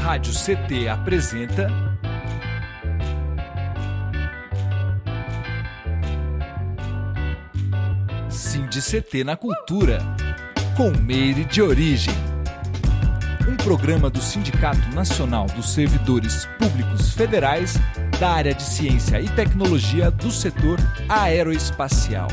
Rádio CT apresenta CT na Cultura, com Meire de Origem. Um programa do Sindicato Nacional dos Servidores Públicos Federais da área de Ciência e Tecnologia do setor aeroespacial.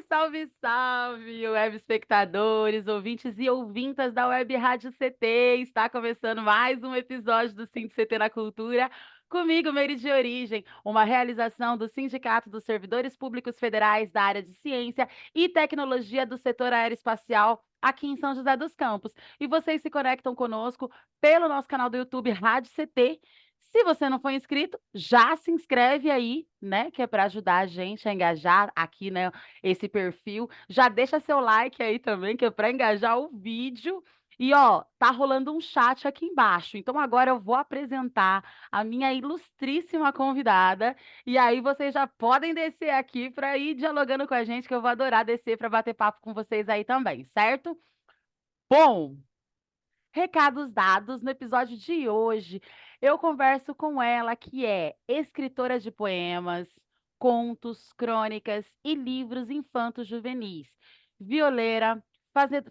Salve, salve, web espectadores, ouvintes e ouvintas da Web Rádio CT. Está começando mais um episódio do CT na Cultura. Comigo, Meire de Origem, uma realização do Sindicato dos Servidores Públicos Federais da área de Ciência e Tecnologia do setor aeroespacial aqui em São José dos Campos. E vocês se conectam conosco pelo nosso canal do YouTube Rádio CT. Se você não for inscrito, já se inscreve aí, né? Que é para ajudar a gente a engajar aqui, né? Esse perfil. Já deixa seu like aí também, que é para engajar o vídeo. E ó, tá rolando um chat aqui embaixo. Então agora eu vou apresentar a minha ilustríssima convidada. E aí vocês já podem descer aqui para ir dialogando com a gente, que eu vou adorar descer para bater papo com vocês aí também, certo? Bom, recados dados, no episódio de hoje, eu converso com ela, que é escritora de poemas, contos, crônicas e livros infantos juvenis, violeira,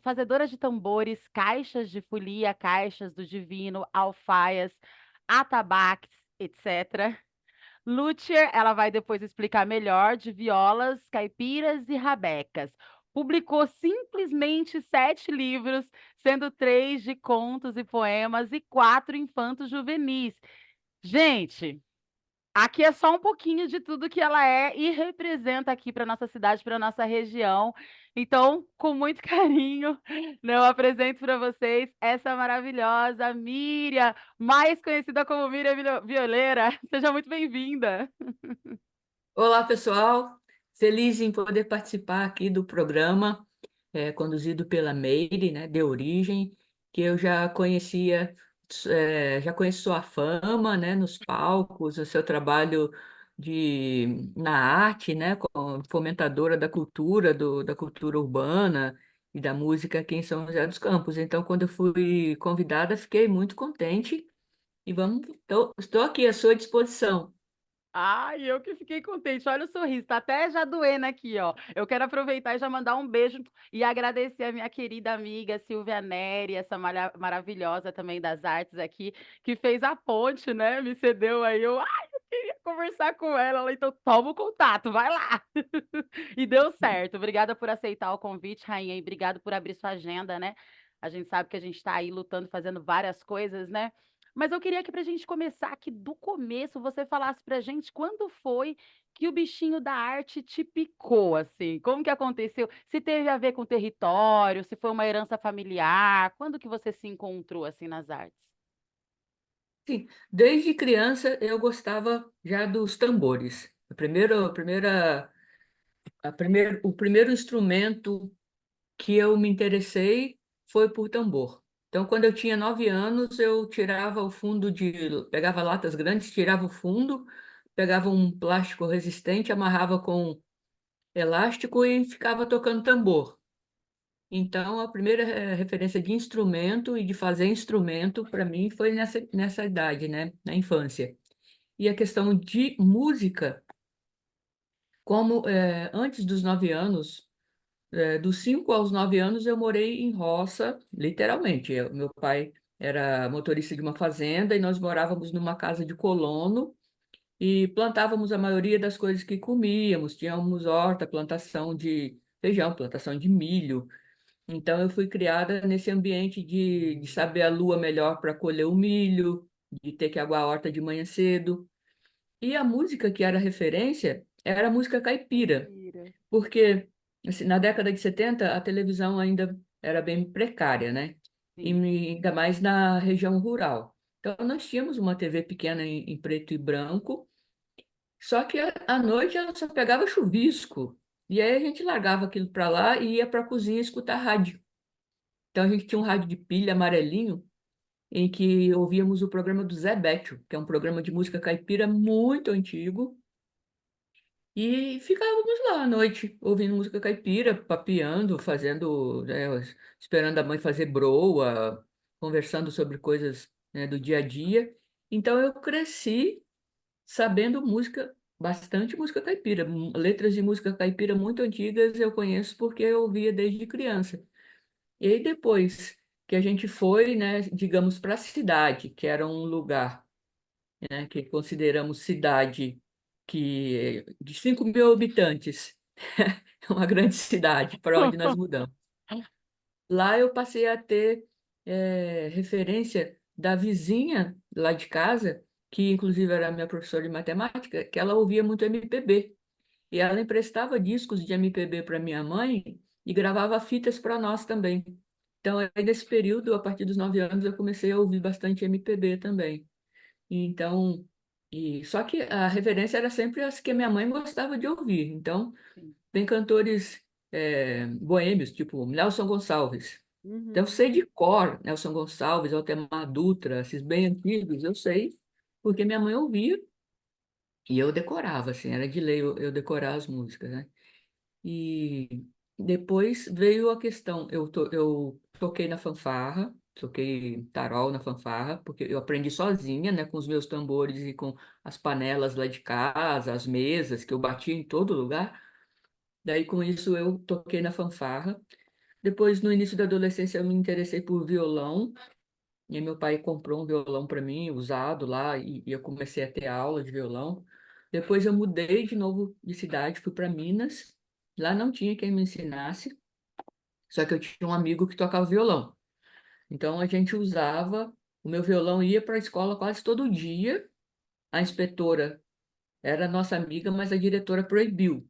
fazedora de tambores, caixas de folia, caixas do divino, alfaias, atabaques, etc. Luthier, ela vai depois explicar melhor, de violas, caipiras e rabecas. Publicou simplesmente 7 livros, sendo 3 de contos e poemas e 4 infantos juvenis. Gente, aqui é só um pouquinho de tudo que ela é e representa aqui para nossa cidade, para nossa região. Então, com muito carinho, né, eu apresento para vocês essa maravilhosa Miriam, mais conhecida como Miriam Violeira. Seja muito bem-vinda. Olá, pessoal. Feliz em poder participar aqui do programa, conduzido pela Meire, né, de Origem, que eu já conhecia, já conheço sua fama, né, nos palcos, o seu trabalho na arte, né, como fomentadora da cultura, da cultura urbana e da música aqui em São José dos Campos. Então, quando eu fui convidada, fiquei muito contente e estou aqui à sua disposição. Ai, eu que fiquei contente. Olha o sorriso, tá até já doendo aqui, ó. Eu quero aproveitar e já mandar um beijo e agradecer a minha querida amiga Silvia Neri, essa maravilhosa também das artes aqui, que fez a ponte, né? Me cedeu aí. Eu queria conversar com ela. Ela, então toma o contato, vai lá. E deu certo. Obrigada por aceitar o convite, Rainha, e obrigado por abrir sua agenda, né? A gente sabe que a gente está aí lutando, fazendo várias coisas, né? Mas eu queria que para a gente começar aqui do começo, você falasse para a gente quando foi que o bichinho da arte te picou, assim? Como que aconteceu? Se teve a ver com território, se foi uma herança familiar, quando que você se encontrou assim nas artes? Sim, desde criança eu gostava já dos tambores. O primeiro instrumento que eu me interessei foi por tambor. Então, quando eu tinha 9 anos, eu tirava o fundo pegava latas grandes, tirava o fundo, pegava um plástico resistente, amarrava com elástico e ficava tocando tambor. Então, a primeira referência de instrumento e de fazer instrumento para mim foi nessa idade, né, na infância. E a questão de música, como antes dos 9 anos, dos 5 aos 9 anos, eu morei em roça, literalmente. Meu pai era motorista de uma fazenda e nós morávamos numa casa de colono e plantávamos a maioria das coisas que comíamos. Tínhamos horta, plantação de feijão, plantação de milho. Então, eu fui criada nesse ambiente de saber a lua melhor para colher o milho, de ter que aguar a horta de manhã cedo. E a música que era referência era a música caipira, Caipira. porque assim, na década de 70 a televisão ainda era bem precária, né? E Sim. ainda mais na região rural. Então nós tínhamos uma TV pequena em preto e branco, só que à noite ela só pegava chuvisco. E aí a gente largava aquilo para lá e ia para a cozinha escutar rádio. Então a gente tinha um rádio de pilha amarelinho em que ouvíamos o programa do Zé Bétio, que é um programa de música caipira muito antigo. E ficávamos lá à noite, ouvindo música caipira, papeando, fazendo, né, esperando a mãe fazer broa, conversando sobre coisas, né, do dia a dia. Então eu cresci sabendo música, bastante música caipira. Letras de música caipira muito antigas eu conheço porque eu ouvia desde criança. E aí depois que a gente foi, né, digamos, para a cidade, que era um lugar, né, que consideramos cidade de 5 mil habitantes, é uma grande cidade para onde nós mudamos. Lá eu passei a ter referência da vizinha lá de casa, que inclusive era minha professora de matemática, que ela ouvia muito MPB. E ela emprestava discos de MPB para minha mãe e gravava fitas para nós também. Então, aí nesse período, a partir dos 9 anos, eu comecei a ouvir bastante MPB também. Então, só que a referência era sempre as que a minha mãe gostava de ouvir. Então, Sim. tem cantores boêmios, tipo Nelson Gonçalves. Então, eu Uhum. sei de cor Nelson Gonçalves, Altemar Dutra, esses bem antigos, eu sei, porque minha mãe ouvia e eu decorava, assim, era de lei eu decorar as músicas, né? E depois veio a questão, eu toquei na fanfarra, toquei tarol na fanfarra, porque eu aprendi sozinha, né, com os meus tambores e com as panelas lá de casa, as mesas que eu batia em todo lugar. Daí com isso eu toquei na fanfarra. Depois, no início da adolescência, eu me interessei por violão. E aí meu pai comprou um violão para mim, usado lá, e eu comecei a ter aula de violão. Depois eu mudei de novo de cidade, fui para Minas. Lá não tinha quem me ensinasse, só que eu tinha um amigo que tocava violão. Então a gente usava, o meu violão ia para a escola quase todo dia. A inspetora era nossa amiga, mas a diretora proibiu.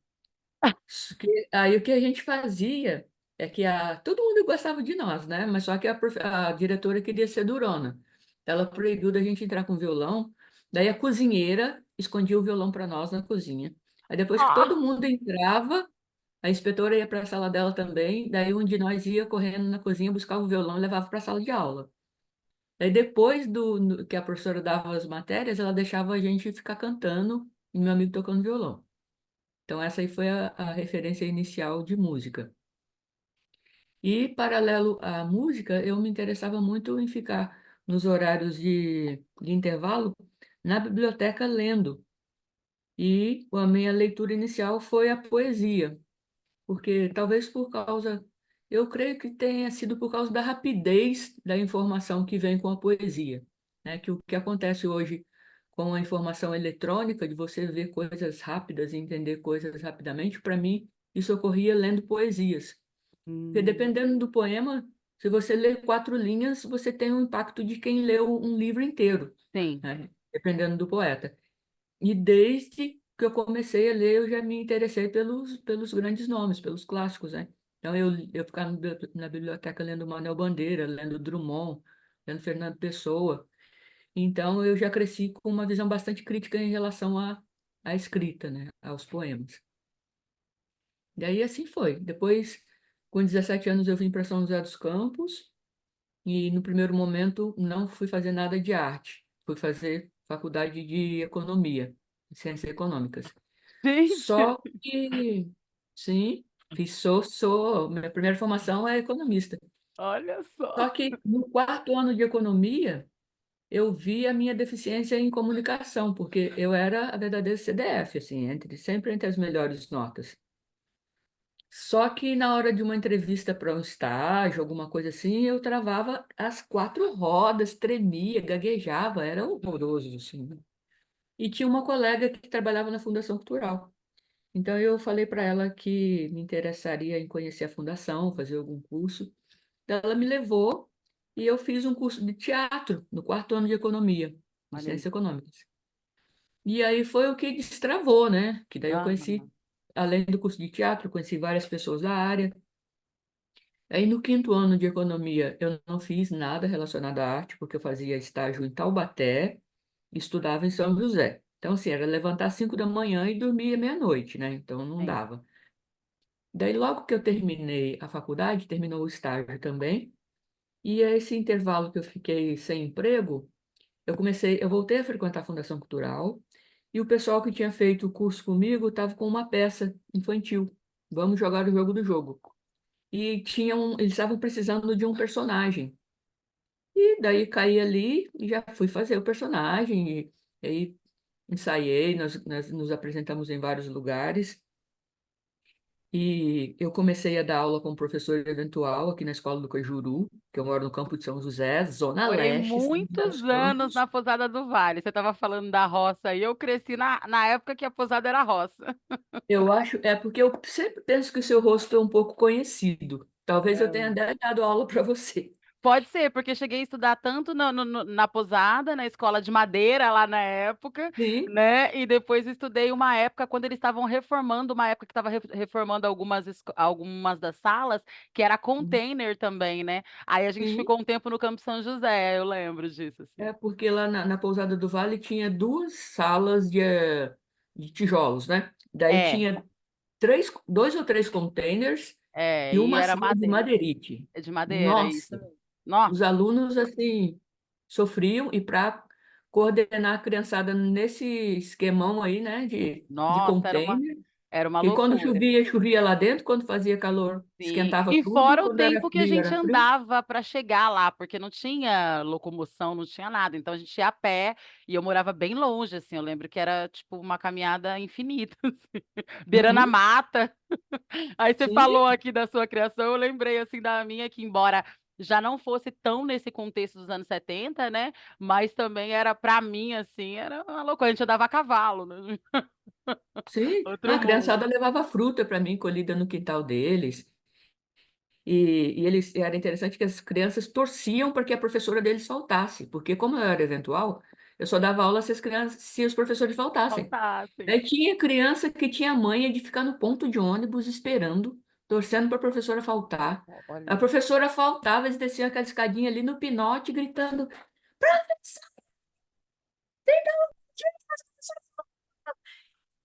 Aí o que a gente fazia é que todo mundo gostava de nós, né? Mas só que a diretora queria ser durona. Ela proibiu da gente entrar com violão. Daí a cozinheira escondia o violão para nós na cozinha. Aí depois que todo Ah, mundo entrava, a inspetora ia para a sala dela também. Daí um de nós ia correndo na cozinha, buscava o violão e levava para a sala de aula. Daí depois que a professora dava as matérias, ela deixava a gente ficar cantando e meu amigo tocando violão. Então, essa aí foi a referência inicial de música. E, paralelo à música, eu me interessava muito em ficar nos horários de intervalo na biblioteca lendo. E a minha leitura inicial foi a poesia, porque talvez por causa, eu creio que tenha sido por causa da rapidez da informação que vem com a poesia, né? Que o que acontece hoje com a informação eletrônica, de você ver coisas rápidas e entender coisas rapidamente, para mim, isso ocorria lendo poesias. Porque hum, dependendo do poema, se você lê 4 linhas, você tem o impacto de quem leu um livro inteiro, sim. né? Dependendo do poeta. E desde que eu comecei a ler, eu já me interessei pelos grandes nomes, pelos clássicos, né? Então, eu ficava na biblioteca lendo Manuel Bandeira, lendo Drummond, lendo Fernando Pessoa. Então, eu já cresci com uma visão bastante crítica em relação à escrita, né? Aos poemas. Daí, assim foi. Depois, com 17 anos, eu vim para São José dos Campos e, no primeiro momento, não fui fazer nada de arte. Fui fazer faculdade de economia, de ciências econômicas. Gente, Só que, sim, minha primeira formação é economista. olha Só só. que no quarto ano de economia, eu vi a minha deficiência em comunicação, porque eu era a verdadeira CDF, assim, sempre entre as melhores notas. Só que na hora de uma entrevista para um estágio, alguma coisa assim, eu travava as 4 rodas, tremia, gaguejava, era horroroso, assim. E tinha uma colega que trabalhava na Fundação Cultural. Então eu falei para ela que me interessaria em conhecer a fundação, fazer algum curso. Ela me levou e eu fiz um curso de teatro no quarto ano de economia, de Olha aí. ciências econômicas. E aí foi o que destravou, né? Que daí eu conheci, Aham, além do curso de teatro, conheci várias pessoas da área. Aí no quinto ano de economia eu não fiz nada relacionado à arte, porque eu fazia estágio em Taubaté e estudava em São José. Então, assim, era levantar às 5 da manhã e dormir à meia-noite, né? Então não sim. dava. Daí, logo que eu terminei a faculdade, terminou o estágio também, e esse intervalo que eu fiquei sem emprego, eu voltei a frequentar a Fundação Cultural, e o pessoal que tinha feito o curso comigo estava com uma peça infantil. Vamos jogar o jogo do jogo. E eles estavam precisando de um personagem. E daí caí ali e já fui fazer o personagem. E aí ensaiei, nós nos apresentamos em vários lugares. E eu comecei a dar aula como professor eventual aqui na Escola do Cajuru, que eu moro no Campo de São José, Zona Morei Leste, São José muitos dos anos Campos. na Pousada do Vale. Você estava falando da roça e eu cresci na época que a Pousada era roça. Eu acho, é porque eu sempre penso que o seu rosto é um pouco conhecido. Talvez eu tenha É. até dado aula para você. Pode ser, porque cheguei a estudar tanto na Pousada, na escola de madeira lá na época, Sim, né? E depois estudei uma época quando eles estavam reformando, uma época que estava reformando algumas das salas, que era container também, né? Aí a gente sim. ficou um tempo no Campo São José, eu lembro disso, assim. É porque lá na Pousada do Vale tinha duas salas de tijolos, né? Daí É, tinha dois ou três containers e e uma era sala de madeira, madeirite. de madeira, isso Nossa, mesmo. Nossa, os alunos assim sofriam e para coordenar a criançada nesse esquemão aí, né, de nossa, container, era uma que quando loucura. chovia, chovia lá dentro, quando fazia calor, Sim, esquentava e tudo, e fora o quando era tempo que a frio, gente era frio. andava para chegar lá, porque não tinha locomoção, não tinha nada. Então a gente ia a pé e eu morava bem longe, assim. Eu lembro que era tipo uma caminhada infinita, assim, beirando a Uhum, mata. Aí você sim, falou aqui da sua criação, eu lembrei assim da minha, que embora já não fosse tão nesse contexto dos anos 70, né? Mas também era para mim assim, era uma loucura. A gente andava a cavalo, né? sim. Outro A criançada mundo. levava fruta para mim, colhida no quintal deles. E era interessante que as crianças torciam para que a professora deles faltasse, porque como eu era eventual, eu só dava aula se os professores faltassem. Faltassem. Aí tinha criança que tinha a manha de ficar no ponto de ônibus esperando, torcendo para a professora faltar. A Olha. professora faltava, eles desciam aquela escadinha ali no pinote, gritando: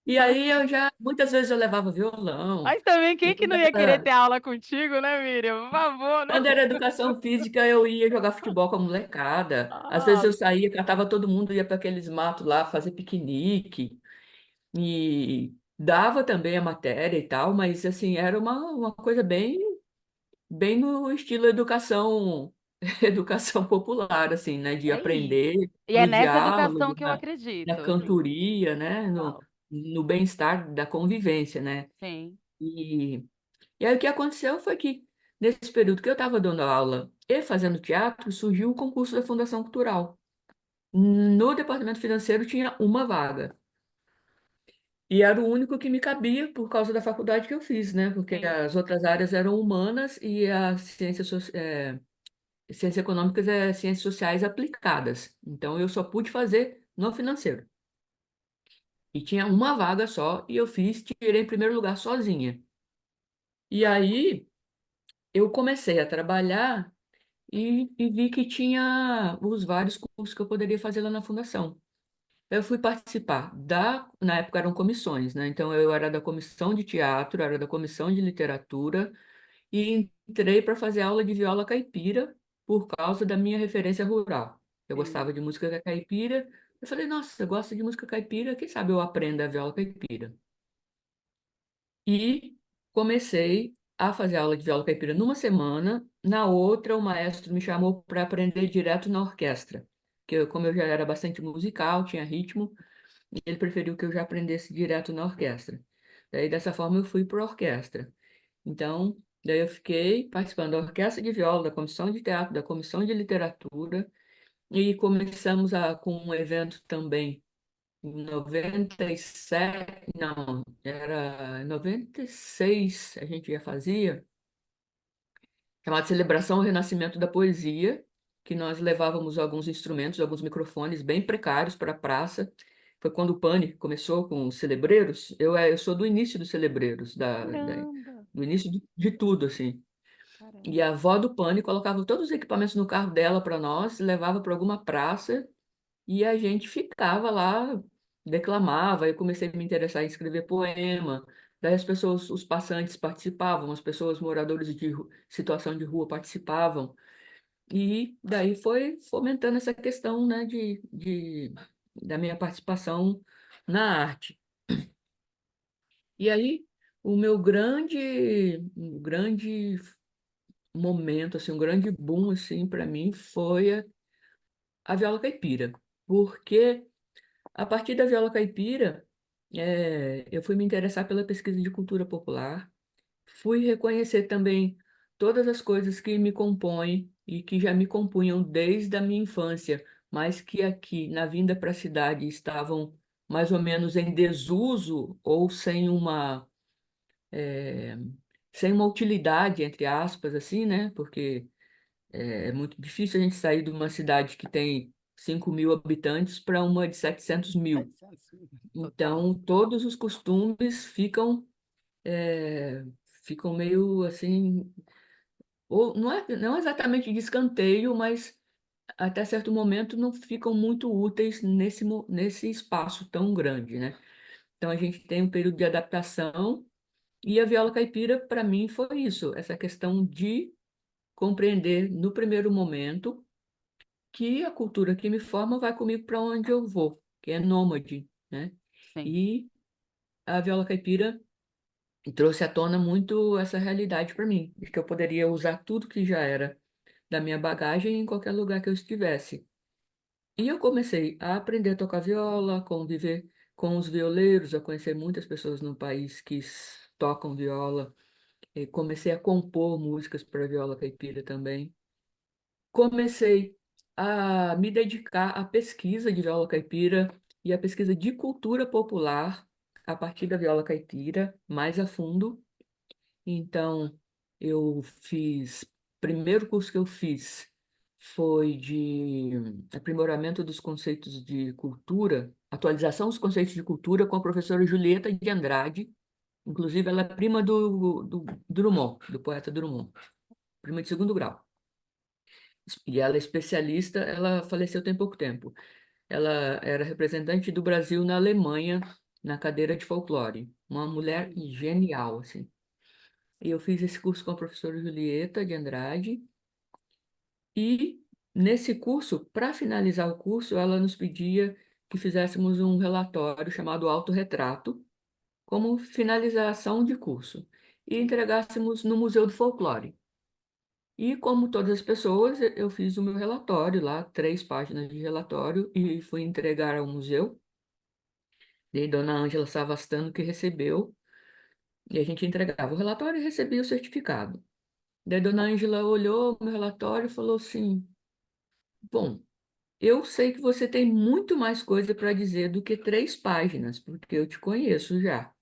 E aí eu já, muitas vezes eu levava violão. Mas também, quem E que não ia querer ter aula contigo, né, Miriam? Por favor, né? quando era educação física, eu ia jogar futebol com a molecada. Às vezes Ah, eu saía, catava todo mundo, ia para aqueles matos lá fazer piquenique. E dava também a matéria e tal, mas assim, era uma coisa bem no estilo educação, educação popular, assim, né? De é isso. aprender E é no nessa educação diálogo, que eu na acredito, assim. cantoria, né? Uau. No bem-estar da convivência, né? Sim, E, e aí o que aconteceu foi que, nesse período que eu estava dando aula e fazendo teatro, surgiu o concurso da Fundação Cultural. No departamento financeiro tinha uma vaga. E era o único que me cabia por causa da faculdade que eu fiz, né? Porque sim. as outras áreas eram humanas e as ciências econômicas é ciências sociais aplicadas. Então eu só pude fazer no financeiro. E tinha uma vaga só e eu fiz, tirei em primeiro lugar sozinha. E aí eu comecei a trabalhar e vi que tinha os vários cursos que eu poderia fazer lá na fundação. Eu fui participar na época eram comissões, né? Então eu era da comissão de teatro, era da comissão de literatura e entrei para fazer aula de viola caipira por causa da minha referência rural. Eu Sim. gostava de música caipira. Eu falei, nossa, eu gosto de música caipira, quem sabe eu aprendo a viola caipira. E comecei a fazer aula de viola caipira numa semana. Na outra, o maestro me chamou para aprender direto na orquestra. Como eu já era bastante musical, tinha ritmo, ele preferiu que eu já aprendesse direto na orquestra. Daí, dessa forma, eu fui para a orquestra. Então, daí eu fiquei participando da orquestra de viola, da comissão de teatro, da comissão de literatura, e começamos com um evento também em 97, não, era em 96 a gente já fazia, chamado Celebração ao Renascimento da Poesia, que nós levávamos alguns instrumentos, alguns microfones bem precários para a praça. Foi quando o Pânico começou com os celebreiros. Eu sou do início dos celebreiros, Caramba, do início de tudo, assim. E caramba. a avó do Pânico colocava todos os equipamentos no carro dela para nós, levava para alguma praça e a gente ficava lá, declamava. Eu comecei a me interessar em escrever poema. Daí as pessoas, os passantes participavam, as pessoas moradores de situação de rua participavam. E daí foi fomentando essa questão, né, da minha participação na arte. E aí, o meu grande momento, assim, um grande boom, assim, para mim foi a viola caipira, porque a partir da viola caipira, eu fui me interessar pela pesquisa de cultura popular, fui reconhecer também todas as coisas que me compõem e que já me compunham desde a minha infância, mas que aqui, na vinda para a cidade, estavam mais ou menos em desuso ou eh, sem uma utilidade, entre aspas, assim, né? Porque é muito difícil a gente sair de uma cidade que tem 5.000 habitantes para uma de 700.000. 700, total. Então, todos os costumes é, ficam meio assim, ou não exatamente de escanteio, mas até certo momento não ficam muito úteis nesse espaço tão grande, né? Então, a gente tem um período de adaptação e a viola caipira, para mim, foi isso, essa questão de compreender no primeiro momento que a cultura que me forma vai comigo para onde eu vou, que é nômade, né? Sim, E a viola caipira trouxe à tona muito essa realidade para mim, de que eu poderia usar tudo que já era da minha bagagem em qualquer lugar que eu estivesse. E eu comecei a aprender a tocar viola, a conviver com os violeiros, a conhecer muitas pessoas no país que tocam viola, e comecei a compor músicas para viola caipira também. Comecei a me dedicar à pesquisa de viola caipira e à pesquisa de cultura popular a partir da viola caipira, mais a fundo. Então, eu fiz, primeiro curso que eu fiz foi de aprimoramento dos conceitos de cultura, atualização dos conceitos de cultura com a professora Julieta de Andrade. Inclusive, ela é prima do Drummond, do poeta Drummond, prima de segundo grau. E ela é especialista, ela faleceu tem pouco tempo. Ela era representante do Brasil na Alemanha, na cadeira de folclore. Uma mulher olha, genial, assim. E eu fiz esse curso com a professora Julieta de Andrade. E nesse curso, para finalizar o curso, ela nos pedia que fizéssemos um relatório chamado Autorretrato, como finalização de curso, e entregássemos no Museu do Folclore. E como todas as pessoas, eu fiz o meu relatório lá, 3 páginas de relatório, e fui entregar ao museu. E Dona Ângela Savastano que recebeu, e a gente entregava o relatório e recebia o certificado. Daí Dona Ângela olhou o meu relatório e falou assim: Bom, eu sei que você tem muito mais coisa para dizer do que 3 páginas, porque eu te conheço já.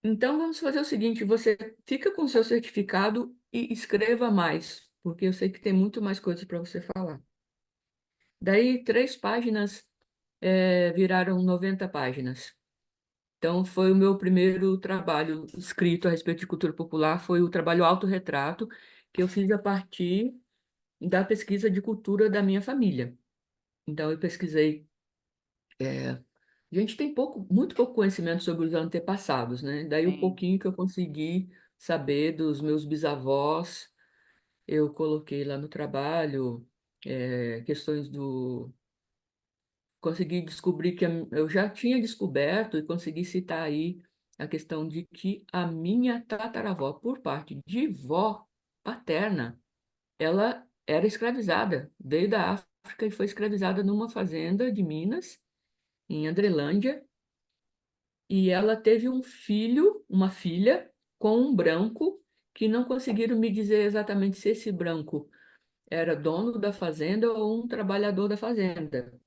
Então vamos fazer o seguinte: você fica com o seu certificado e escreva mais, porque eu sei que tem muito mais coisa para você falar. Daí 3 páginas viraram 90 páginas. Então foi o meu primeiro trabalho escrito a respeito de cultura popular, foi o trabalho Autorretrato, que eu fiz a partir da pesquisa de cultura da minha família. Então eu pesquisei. A gente tem muito pouco conhecimento sobre os antepassados, né? Daí o sim. pouquinho que eu consegui saber dos meus bisavós, eu coloquei lá no trabalho, questões do. Consegui descobrir que eu já tinha descoberto e consegui citar aí a questão de que a minha tataravó, por parte de vó paterna, ela era escravizada, veio da África e foi escravizada numa fazenda de Minas, em Andrelândia, e ela teve um filho, uma filha, com um branco, que não conseguiram me dizer exatamente se esse branco era dono da fazenda ou um trabalhador da fazenda.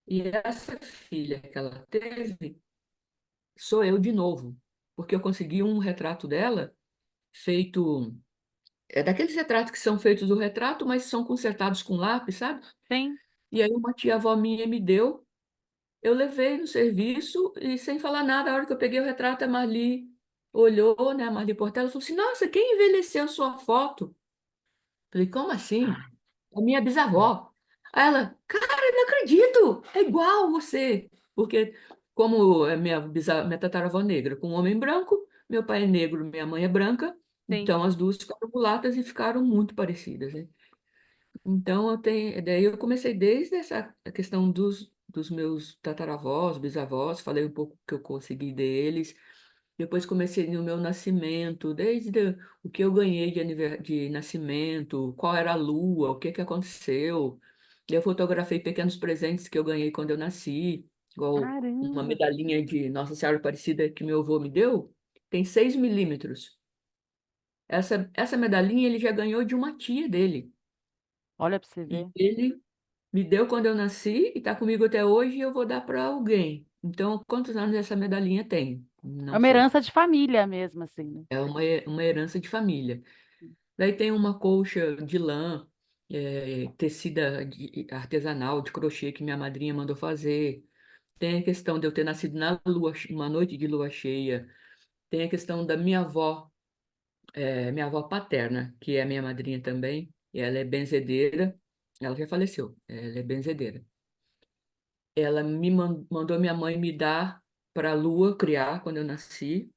E essa filha que ela teve sou eu de novo, porque eu consegui um retrato dela feito. É daqueles retratos que são feitos do retrato, mas são consertados com lápis, sabe? Sim, E aí uma tia-avó minha me deu. Eu levei no serviço e sem falar nada, a hora que eu peguei o retrato, a Marli olhou, né, a Marli Portela, falou assim, nossa, quem envelheceu sua foto? Falei, como assim? A minha bisavó. Aí ela, cara, eu não acredito, é igual você. Porque como é minha tataravó negra com um homem branco, meu pai é negro, minha mãe é branca, sim. então as duas ficaram mulatas e ficaram muito parecidas, né? Então daí eu comecei desde essa questão dos meus tataravós, bisavós, falei um pouco que eu consegui deles. Depois comecei no meu nascimento, desde o que eu ganhei de nascimento, qual era a lua, o que que aconteceu. Eu fotografei pequenos presentes que eu ganhei quando eu nasci, igual uma Caramba! medalhinha de Nossa Senhora Aparecida que meu avô me deu, tem 6 milímetros. Essa medalhinha ele já ganhou de uma tia dele. Olha para você E ver. ele me deu quando eu nasci e está comigo até hoje e eu vou dar para alguém. Então, quantos anos essa medalhinha tem? É Não uma sei. herança de família mesmo, assim, né? É uma herança de família. Daí tem uma colcha de lã, tecida artesanal, de crochê, que minha madrinha mandou fazer. Tem a questão de eu ter nascido na lua, uma noite de lua cheia. Tem a questão da minha avó paterna, que é minha madrinha também. E ela é benzedeira. Ela já faleceu. Ela é benzedeira. Ela mandou minha mãe me dar para a lua criar quando eu nasci,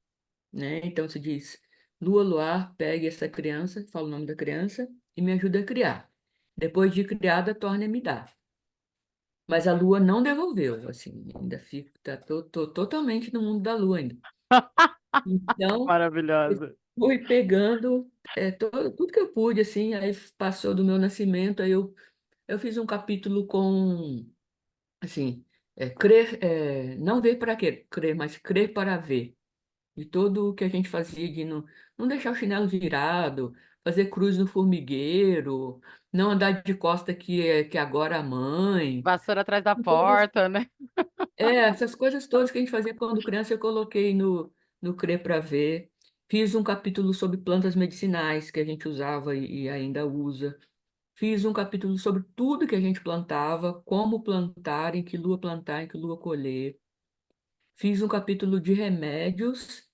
né? Então se diz, lua, luar, pegue essa criança, fala o nome da criança e me ajuda a criar. Depois de criada, torne a me dar. Mas a lua não devolveu, assim, ainda fico, tô totalmente no mundo da lua ainda. Então, eu Maravilhosa. fui pegando tudo que eu pude, assim, aí passou do meu nascimento, eu fiz um capítulo com, assim, crer, não ver para quê, crer, mas crer para ver. De tudo o que a gente fazia de não deixar o chinelo virado, fazer cruz no formigueiro, não andar de costa que agora a mãe. Vassoura atrás da Coisas- porta, né? essas coisas todas que a gente fazia quando criança, eu coloquei no Crer para Ver. Fiz um capítulo sobre plantas medicinais que a gente usava e ainda usa. Fiz um capítulo sobre tudo que a gente plantava, como plantar, em que lua plantar, em que lua colher. Fiz um capítulo de remédios.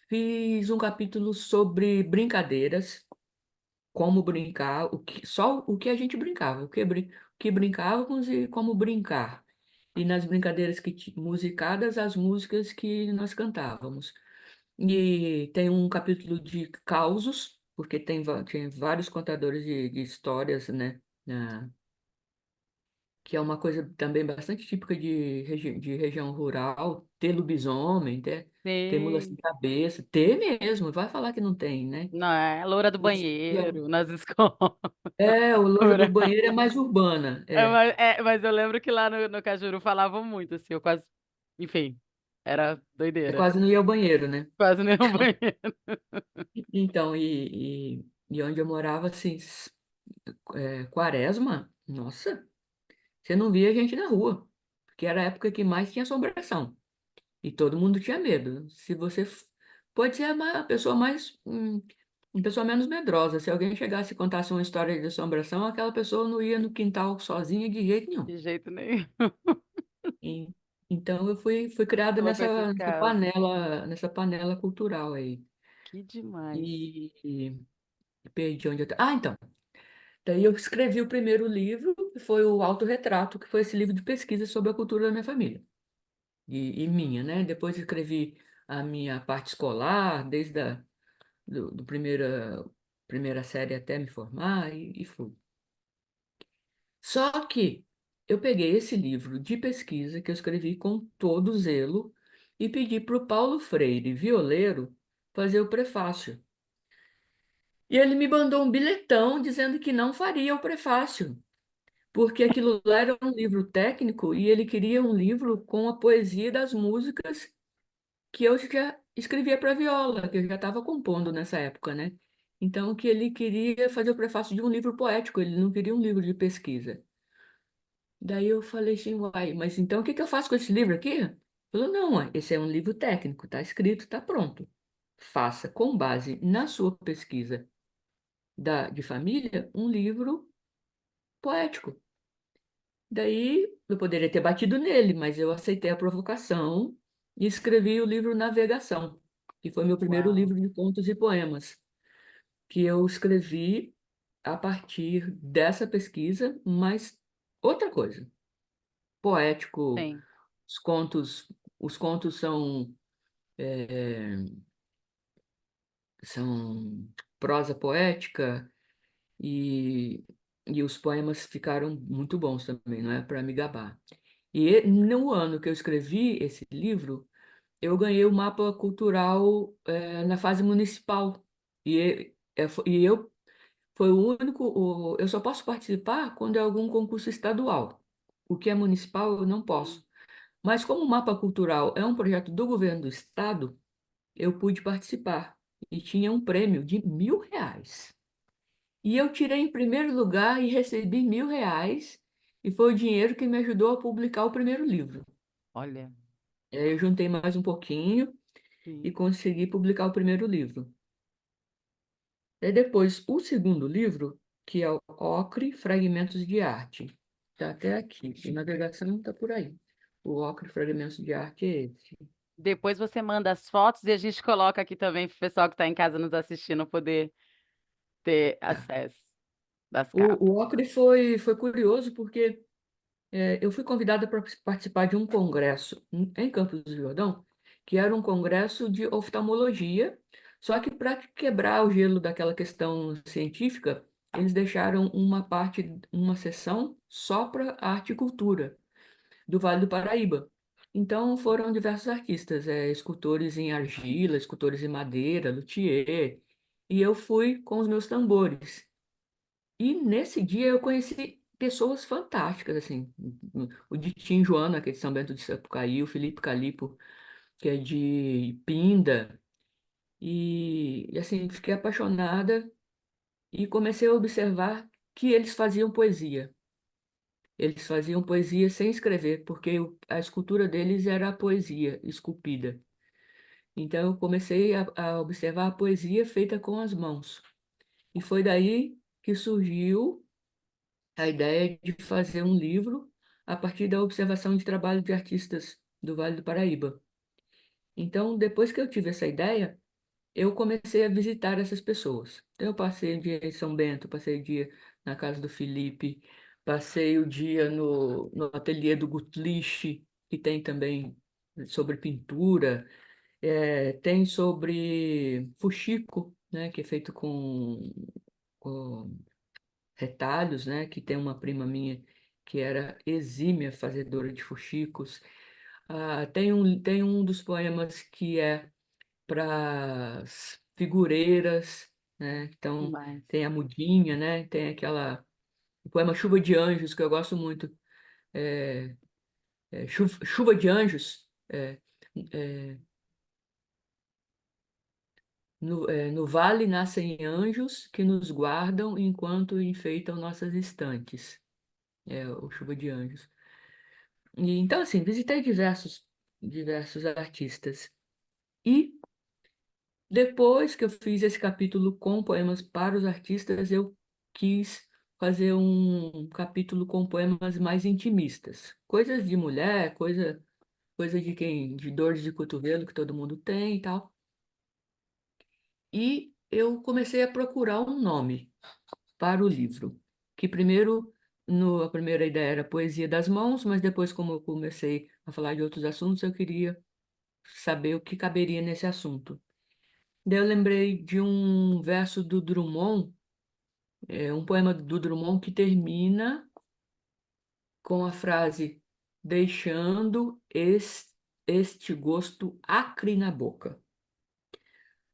Fiz um capítulo sobre brincadeiras, como brincar, só o que a gente brincava, o que brincávamos e como brincar. E nas brincadeiras musicadas, as músicas que nós cantávamos. E tem um capítulo de causos, porque tem vários contadores de histórias, né? Que é uma coisa também bastante típica de região rural, ter lobisomem, ter mula sem Sim. cabeça, ter mesmo, vai falar que não tem, né? Não é? Loura do Mas, banheiro, nas escolas. o louro do banheiro é mais urbana, Mas eu lembro que lá no Cajuru falavam muito, assim, eu quase, enfim, era é doideira. quase não ir ao banheiro, né? Quase nenhum banheiro. Então, e onde eu morava, assim, quaresma, nossa, você não via gente na rua, porque era a época que mais tinha assombração. E todo mundo tinha medo. Se você pode ser a pessoa mais, uma pessoa menos medrosa. Se alguém chegasse e contasse uma história de assombração, aquela pessoa não ia no quintal sozinha de jeito nenhum. De jeito nenhum. E, então eu fui criada Tava com esses nessa casos. panela cultural aí. Que demais. E perdi onde eu. Então. Daí eu escrevi o primeiro livro, que foi o Autorretrato, que foi esse livro de pesquisa sobre a cultura da minha família. E minha, né? Depois escrevi a minha parte escolar, desde do primeira série até me formar, e fui. Só que eu peguei esse livro de pesquisa, que eu escrevi com todo zelo, e pedi para o Paulo Freire, violeiro, fazer o prefácio. E ele me mandou um bilhetão dizendo que não faria o prefácio, porque aquilo lá era um livro técnico e ele queria um livro com a poesia das músicas que eu já escrevia para viola, que eu já estava compondo nessa época, né? Então, que ele queria fazer o prefácio de um livro poético, ele não queria um livro de pesquisa. Daí eu falei assim, uai, mas então o que que eu faço com esse livro aqui? Ele falou, não, ué, esse é um livro técnico, está escrito, está pronto. Faça, com base na sua pesquisa de família, um livro poético. Daí eu poderia ter batido nele, mas eu aceitei a provocação e escrevi o livro Navegação, que foi meu primeiro Uau. livro de contos e poemas, que eu escrevi a partir dessa pesquisa, mas outra coisa, poético, Sim. os contos, os contos são prosa poética e, e os poemas ficaram muito bons também, não é para me gabar. No ano que eu escrevi esse livro, eu ganhei o mapa cultural na fase municipal. E eu foi o único. Eu só posso participar quando é algum concurso estadual. O que é municipal, eu não posso. Mas como o mapa cultural é um projeto do governo do estado, eu pude participar. E tinha um prêmio de R$ 1.000. E eu tirei em primeiro lugar e recebi R$ 1.000. E foi o dinheiro que me ajudou a publicar o primeiro livro. Olha, E aí eu juntei mais um pouquinho e sim. consegui publicar o primeiro livro. E depois, o segundo livro, que é o Ocre, Fragmentos de Arte. Está até aqui. A navegação está por aí. O Ocre, Fragmentos de Arte é esse. Depois você manda as fotos e a gente coloca aqui também para o pessoal que está em casa nos assistindo poder ter Tá. acesso das O capas. Ocre foi curioso porque eu fui convidada para participar de um congresso em Campos do Jordão, que era um congresso de oftalmologia, só que para quebrar o gelo daquela questão científica, eles deixaram uma parte, uma sessão só para arte e cultura do Vale do Paraíba. Então foram diversos artistas, escultores em argila, escultores em madeira, luthier, e eu fui com os meus tambores. E nesse dia eu conheci pessoas fantásticas, assim, o Ditinho Joana, que é de São Bento de Sapucaí, o Felipe Calipo, que é de Pinda, assim, fiquei apaixonada e comecei a observar que eles faziam poesia. Eles faziam poesia sem escrever, porque a escultura deles era a poesia esculpida. Então eu comecei a observar a poesia feita com as mãos. E foi daí que surgiu a ideia de fazer um livro a partir da observação de trabalho de artistas do Vale do Paraíba. Então, depois que eu tive essa ideia, eu comecei a visitar essas pessoas. Então, eu passei o dia em São Bento, passei o dia na casa do Felipe, passei o dia no ateliê do Gutlich, que tem também sobre pintura, tem sobre fuxico, né, que é feito com retalhos, né? Que tem uma prima minha que era exímia fazedora de fuxicos. Tem um dos poemas que é para figureiras, né? Então Mas, tem a mudinha, né? Tem o poema Chuva de Anjos, que eu gosto muito. Chuva de Anjos. É, no vale nascem anjos que nos guardam enquanto enfeitam nossas estantes. É o Chuva de Anjos. Então, assim, visitei diversos artistas. E depois que eu fiz esse capítulo com poemas para os artistas, eu quis fazer um capítulo com poemas mais intimistas. Coisas de mulher, coisa de dores de cotovelo que todo mundo tem e tal. E eu comecei a procurar um nome para o livro, que primeiro, a primeira ideia era Poesia das Mãos, mas depois, como eu comecei a falar de outros assuntos, eu queria saber o que caberia nesse assunto. Daí eu lembrei de um verso do Drummond, um poema do Drummond que termina com a frase deixando este gosto acre na boca.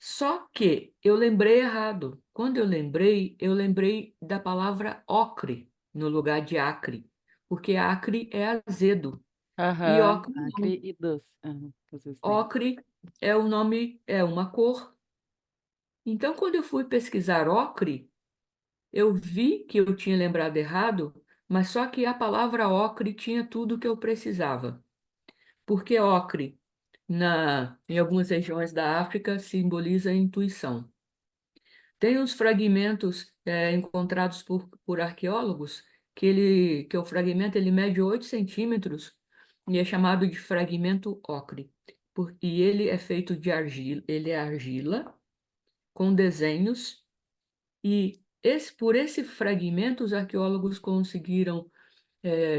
Só que eu lembrei errado. Quando eu lembrei da palavra ocre no lugar de acre, porque acre é azedo e aham, ocre não. Acre e doce. Aham, vocês têm. Ocre é o nome, é uma cor. Então, quando eu fui pesquisar ocre, eu vi que eu tinha lembrado errado, mas só que a palavra ocre tinha tudo o que eu precisava. Porque ocre, em algumas regiões da África, simboliza a intuição. Tem uns fragmentos encontrados por arqueólogos que o fragmento ele mede 8 centímetros e é chamado de fragmento ocre. E ele é feito de argila, ele é argila com desenhos e por esse fragmento os arqueólogos conseguiram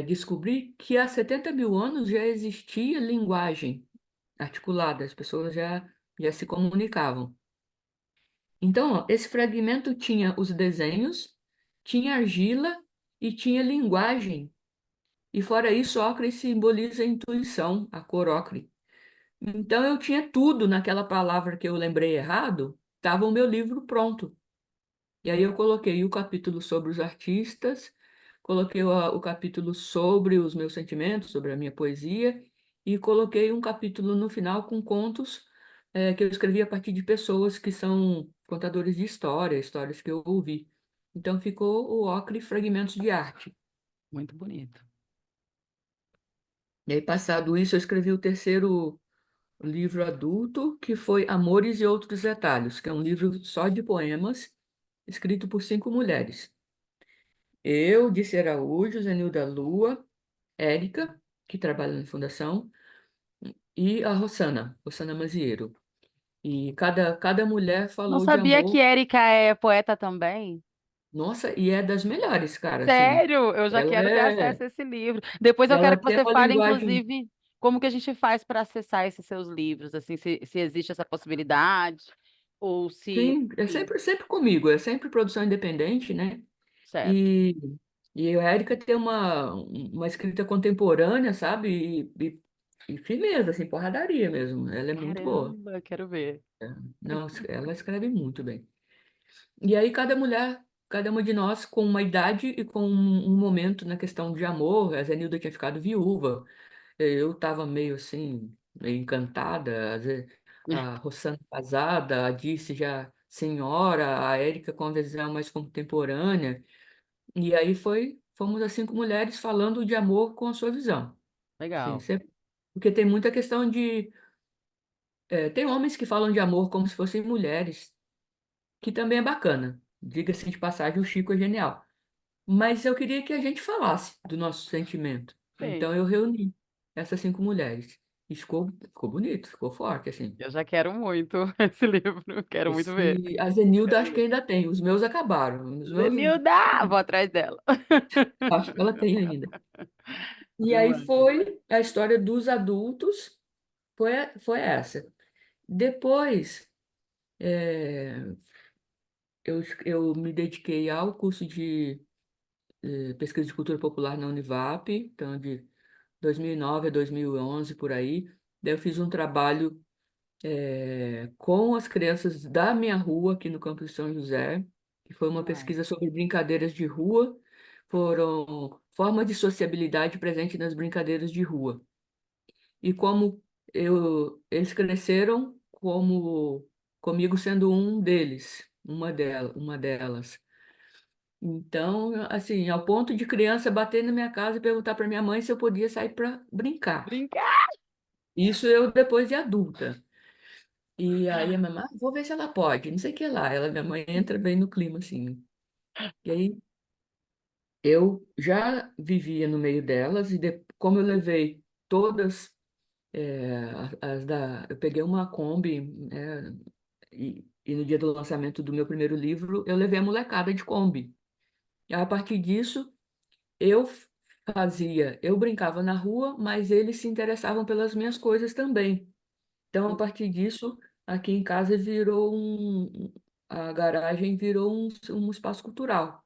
descobrir que há 70 mil anos já existia linguagem articulada, as pessoas já se comunicavam. Então, ó, esse fragmento tinha os desenhos, tinha argila e tinha linguagem E fora isso, ocre simboliza a intuição, a cor ocre. Então eu tinha tudo naquela palavra que eu lembrei errado, estava o meu livro pronto. E aí eu coloquei o capítulo sobre os artistas, coloquei o capítulo sobre os meus sentimentos, sobre a minha poesia, e coloquei um capítulo no final com contos que eu escrevi a partir de pessoas que são contadores de história, histórias que eu ouvi. Então ficou o Ocre Fragmentos de Arte. Muito bonito. E aí, passado isso, eu escrevi o terceiro livro adulto, que foi Amores e Outros Detalhes, que é um livro só de poemas, escrito por 5 mulheres. Eu, Disse Araújo, Zenilda Lua, Érica, que trabalha na fundação, e a Rossana Maziero. E cada mulher Não falou de sabia que amor. Érica é poeta também? Nossa, e é das melhores, cara, assim. Sério? Eu já Ela quero ter é, acesso a esse livro. Depois eu quero ela que tem você uma fale, linguagem, inclusive, como que a gente faz para acessar esses seus livros, assim, se existe essa possibilidade, ou se... sim, é Enfim, sempre comigo, é sempre produção independente, né? certo. E, e a Érica tem uma escrita contemporânea, sabe? E firmeza, assim, porradaria mesmo. Ela é muito boa. Caramba, quero ver. Não, ela escreve muito bem. E aí cada mulher, cada uma de nós com uma idade e com um momento na questão de amor. A Zenilda tinha ficado viúva. Eu estava meio assim, meio encantada. A Rossana casada, a Disse já senhora, a Érica com a visão mais contemporânea. E aí fomos as 5 mulheres falando de amor com a sua visão. Sim, Legal. porque tem muita questão de. Tem homens que falam de amor como se fossem mulheres, que também é bacana. Diga-se de passagem, o Chico é genial. Mas eu queria que a gente falasse do nosso sentimento. Sim, Então eu reuni essas 5 mulheres. E ficou bonito, ficou forte, assim. eu já quero muito esse livro, quero muito ver. A Zenilda Quero acho que ver. ainda tem, os meus acabaram. Os meus Zenilda! Vou atrás dela. acho que ela tem ainda. E aí Demais. foi a história dos adultos, foi essa. Depois, eh, eu me dediquei ao curso de pesquisa de cultura popular na Univap, então de 2009 a 2011, por aí. Daí eu fiz um trabalho com as crianças da minha rua, aqui no campus de São José, que foi uma Uau, pesquisa sobre brincadeiras de rua, foram formas de sociabilidade presente nas brincadeiras de rua. E como eles cresceram comigo sendo um deles, uma delas. Então, assim, ao ponto de criança bater na minha casa e perguntar para minha mãe se eu podia sair para brincar. brincar! Isso eu depois de adulta. E aí a mamãe, vou ver se ela pode, não sei o que lá. Minha mãe entra bem no clima, assim. E aí eu já vivia no meio delas e como eu levei todas eu peguei uma Kombi, e no dia do lançamento do meu primeiro livro eu levei a molecada de Kombi. E a partir disso eu eu brincava na rua, mas eles se interessavam pelas minhas coisas também. Então, a partir disso, aqui em casa a garagem virou um espaço cultural.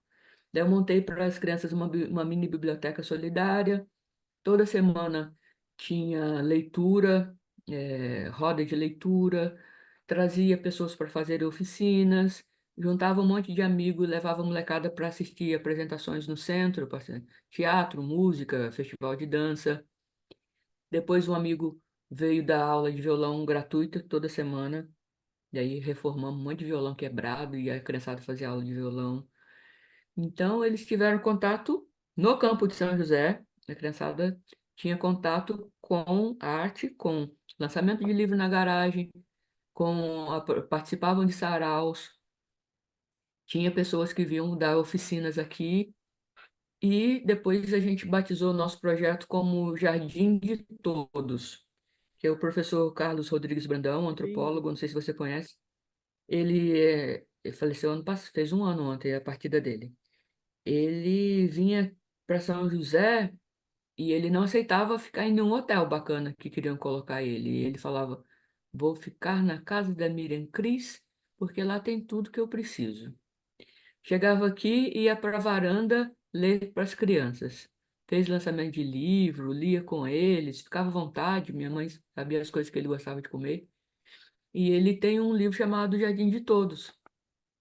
Daí eu montei para as crianças uma mini biblioteca solidária. Toda semana tinha leitura, roda de leitura, trazia pessoas para fazer oficinas, juntava um monte de amigos, levava a molecada para assistir apresentações no centro, teatro, música, festival de dança. Depois um amigo veio dar aula de violão gratuita toda semana, e aí reformamos um monte de violão quebrado e a criançada fazia aula de violão. Então, eles tiveram contato no campo de São José, a criançada tinha contato com arte, com lançamento de livro na garagem, participavam de saraus, tinha pessoas que vinham dar oficinas aqui, e depois a gente batizou o nosso projeto como Jardim de Todos, que é o professor Carlos Rodrigues Brandão, Sim. antropólogo, não sei se você conhece. Ele faleceu ano passado, fez um ano ontem a partida dele. Ele vinha para São José e ele não aceitava ficar em nenhum hotel bacana que queriam colocar ele. E ele falava: vou ficar na casa da Miriam Cris, porque lá tem tudo que eu preciso. Chegava aqui e ia para a varanda ler para as crianças. fez lançamento de livro, lia com eles, ficava à vontade, minha mãe sabia as coisas que ele gostava de comer. E ele tem um livro chamado Jardim de Todos.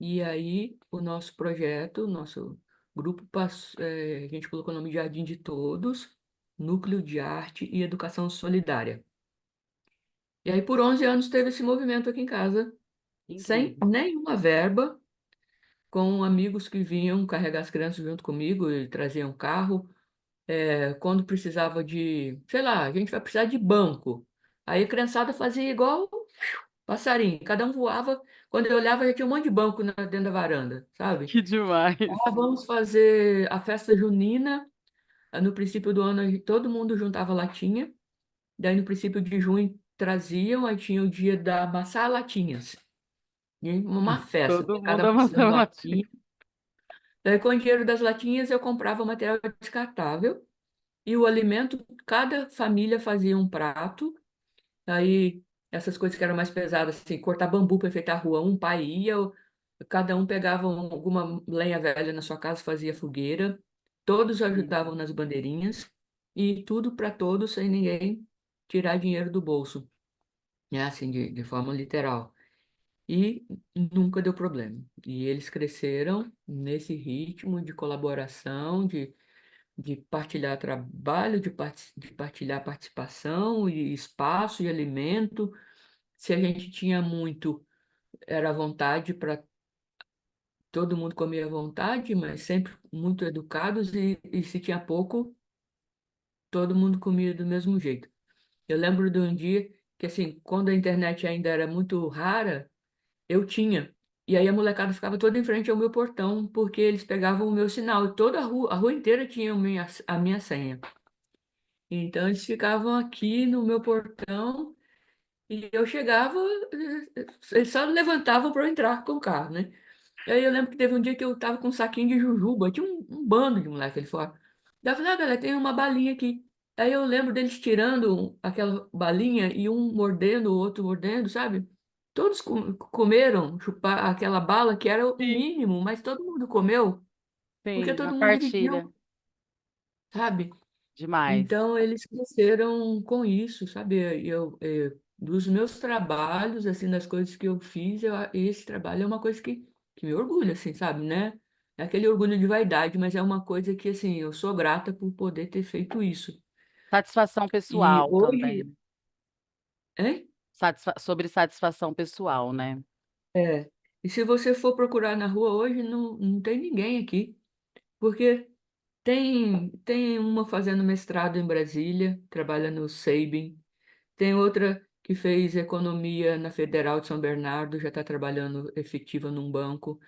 E aí o nosso projeto, o nosso grupo, a gente colocou o nome de Jardim de Todos, Núcleo de Arte e Educação Solidária. E aí por 11 anos teve esse movimento aqui em casa, sem Incrível. nenhuma verba, com amigos que vinham carregar as crianças junto comigo e traziam carro. Quando precisava de, sei lá, a gente vai precisar de banco. Aí a criançada fazia igual passarinho, cada um voava. Quando eu olhava, já tinha um monte de banco dentro da varanda, sabe? Que demais. Ah, vamos fazer a festa junina. No princípio do ano, todo mundo juntava latinha. Daí, no princípio de junho, traziam. Aí tinha o dia da amassar latinhas. E uma festa, Todo cada mundo um amassando amassava latinha. latinha. Daí, com o dinheiro das latinhas, eu comprava material descartável. E o alimento, cada família fazia um prato. Aí, essas coisas que eram mais pesadas, assim, cortar bambu para enfeitar a rua, um pai ia, cada um pegava alguma lenha velha na sua casa, fazia fogueira, todos Sim. ajudavam nas bandeirinhas, e tudo para todos, sem ninguém tirar dinheiro do bolso, né? Assim, de forma literal. E nunca deu problema. E eles cresceram nesse ritmo de colaboração, de partilhar trabalho, de partilhar participação e espaço e alimento. Se a gente tinha muito, era à vontade para todo mundo comer à vontade, mas sempre muito educados, e se tinha pouco, todo mundo comia do mesmo jeito. Eu lembro de um dia que, assim, quando a internet ainda era muito rara, eu tinha. E aí a molecada ficava toda em frente ao meu portão, porque eles pegavam o meu sinal. E toda a rua inteira tinha a minha senha. Então eles ficavam aqui no meu portão. E eu chegava, eles só levantavam para eu entrar com o carro, né? E aí eu lembro que teve um dia que eu tava com um saquinho de jujuba, tinha um bando de moleque ali fora. Daí eu falei, ah, galera, tem uma balinha aqui. Aí eu lembro deles tirando aquela balinha e um mordendo, o outro mordendo, sabe? Todos comeram chupar aquela bala que era o Sim, mínimo, mas todo mundo comeu, porque sim, a todo mundo partilha. dividiu, sabe? Demais. Então, eles cresceram com isso, sabe? Dos meus trabalhos, assim, das coisas que eu fiz, esse trabalho é uma coisa que me orgulha, assim, sabe, né? É aquele orgulho de vaidade, mas é uma coisa que, assim, eu sou grata por poder ter feito isso. Satisfação E pessoal hoje, também. hein? Sobre satisfação pessoal, né? É, e se você for procurar na rua hoje, não tem ninguém aqui, porque tem uma fazendo mestrado em Brasília, trabalha no SEIBM. Tem outra que fez economia na Federal de São Bernardo, já está trabalhando efetiva num banco.